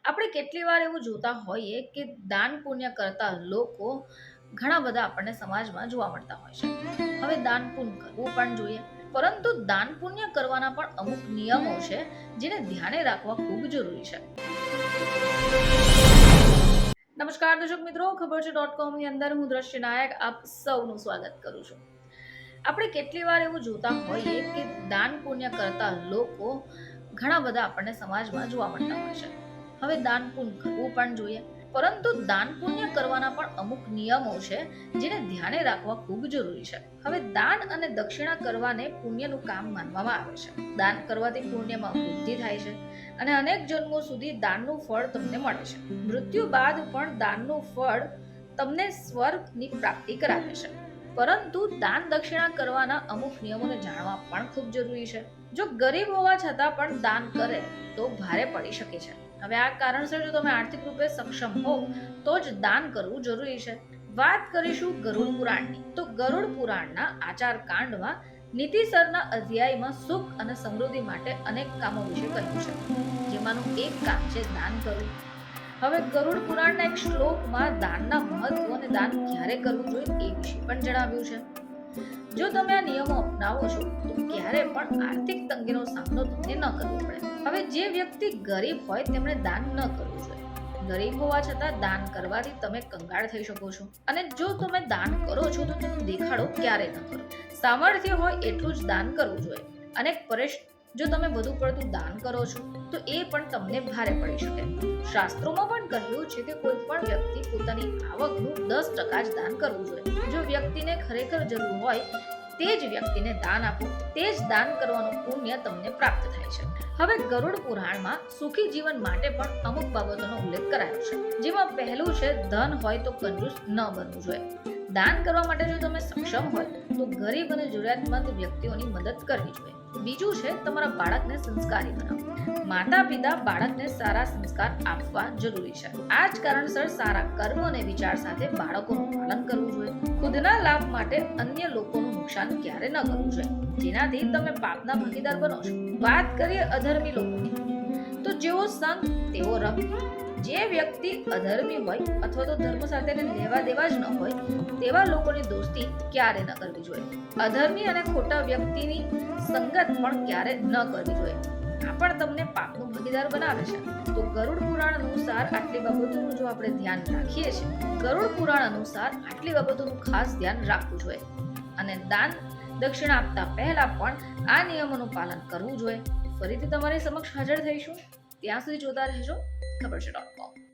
આપણે કેટલી વાર એવું જોતા હોઈએ કે દાન પુણ્ય કરતા લોકો ઘણા બધા આપણને સમાજમાં જોવા મળતા હોય છે. હવે દાન પુણ્ય કરવું પણ જોઈએ, પરંતુ દાન પુણ્ય કરવાના પણ અમુક નિયમો છે જેને ધ્યાને રાખવા ખૂબ જરૂરી છે. નમસ્કાર દર્શક મિત્રો, ખબર છે .com ની અંદર હું દ્રશ્ય નાયક આપ સૌનું સ્વાગત કરું છું. આપણે કેટલી વાર એવું જોતા હોઈએ કે દાન પુણ્ય કરતા લોકો ઘણા બધા આપણને સમાજમાં જોવા મળતા હોય છે. હવે દાન પુણ્ય કરવું પણ જોઈએ, પરંતુ દાન પુણ્ય કરવાના પણ અમુક નિયમો છે જેને ધ્યાને રાખવા ખૂબ જરૂરી છે. હવે દાન અને દક્ષિણા કરવાને પુણ્યનું કામ માનવામાં આવે છે. દાન કરવાથી પુણ્યમાં વૃદ્ધિ થાય છે અને અનેક જન્મો સુધી દાનનું ફળ તમને મળે છે. મૃત્યુ બાદ પણ દાનનું ફળ તમને સ્વર્ગની પ્રાપ્તિ કરાવે છે. પરંતુ દાન દક્ષિણા કરવાના અમુક નિયમોને જાણવા પણ ખૂબ જરૂરી છે. જો ગરીબ હોવા છતાં પણ દાન કરે તો ભારે પડી શકે છે. હવે આ કારણસર જો તમે આર્થિક રૂપે સક્ષમ હો તો જ દાન કરવું જરૂરી છે. વાત કરીશું ગરુડ પુરાણની. તો ગરુડ પુરાણના આચાર કાંડમાં નીતિસરના અધ્યાયમાં સુખ અને સમૃદ્ધિ માટે અનેક કામો વિશે કહ્યું છે, જેમાંનું એક કામ છે દાન કરવું. હવે ગરુડ પુરાણના એક શ્લોકમાં દાનના મહત્વ અને દાન ક્યારે કરવું જોઈએ એ વિશે પણ જણાવ્યું છે. જો તમે આ નિયમો અપનાવો છો તો ક્યારે પણ આર્થિક તંગીનો સામનો તમને ન કરવો પડે. હવે જે વ્યક્તિ ગરીબ હોય તેમણે દાન ન કરવું જોઈએ. ગરીબ હોવા છતાં દાન કરવાથી તમે કંગાળ થઈ શકો છો, અને જો તમે દાન કરો છો તો તેનો દેખાડો ક્યારે ન કરો. સામર્થ્ય હોય એટલું જ દાન કરવું જોઈએ. અનેક પરેશ જો તમે વધુ પડતું દાન કરો છો તો એ પણ તમને ભારે પડી શકે. શાસ્ત્રોમાં પણ કહ્યું છે કે કોઈ પણ વ્યક્તિ પોતાની આવકનું 10% જ દાન કરવું જોઈએ. જો વ્યક્તિને ખરેખર જરૂર હોય તે જ વ્યક્તિને દાન આપો, તે જ દાન કરવાનું પુણ્ય તમને પ્રાપ્ત થાય છે. હવે ગરુડ પુરાણમાં સુખી જીવન માટે પણ અમુક બાબતોનો ઉલ્લેખ કરાયો છે, જેમાં પહેલું છે ધન હોય તો કંજૂસ ન બનવું જોઈએ. દાન કરવા માટે જો તમે સક્ષમ હોય તો ગરીબ અને જરૂરિયાતમંદ વ્યક્તિઓની મદદ કરવી જોઈએ. બીજું છે તમારા બાળકને સંસ્કારી બનાવવું. માતા પિતા બાળકને સારા સંસ્કાર આપવા જરૂરી છે. આ જ કારણસર સારા કર્મ અને વિચાર સાથે બાળકોનું પાલન કરવું જોઈએ. ખુદના લાભ માટે અન્ય લોકોનું નુકસાન ક્યારે ન કરવું જોઈએ, જેનાથી તમે પાપના ભાગીદાર બનો છો. વાત કરીએ અધર્મી લોકોની, તો જેવો સંગ તેવો રંગ. જે વ્યક્તિ અધર્મી હોય અથવા તો ધર્મ સાથે લેવા દેવા જ ન હોય તેવા લોકોની દોસ્તી ક્યારે ન કરવી જોઈએ. અધર્મી અને ખોટા વ્યક્તિની સંગત પણ ક્યારે ન કરવી જોઈએ. આ પણ તમને પાપનો ભાગીદાર બનાવે છે. તો ગરુડ પુરાણ અનુસાર આટલી બાબતોનું જો આપણે ધ્યાન રાખીએ છીએ, ગરુડ પુરાણ અનુસાર આટલી બાબતોનું ખાસ ધ્યાન રાખવું જોઈએ. અને દાન દક્ષિણા આપતા પહેલા પણ આ નિયમોનું પાલન કરવું જોઈએ. ફરીથી તમારી સમક્ષ હાજર થઈશું. ત્યાં સુધી જોતા રહેજો ખબર છે .com.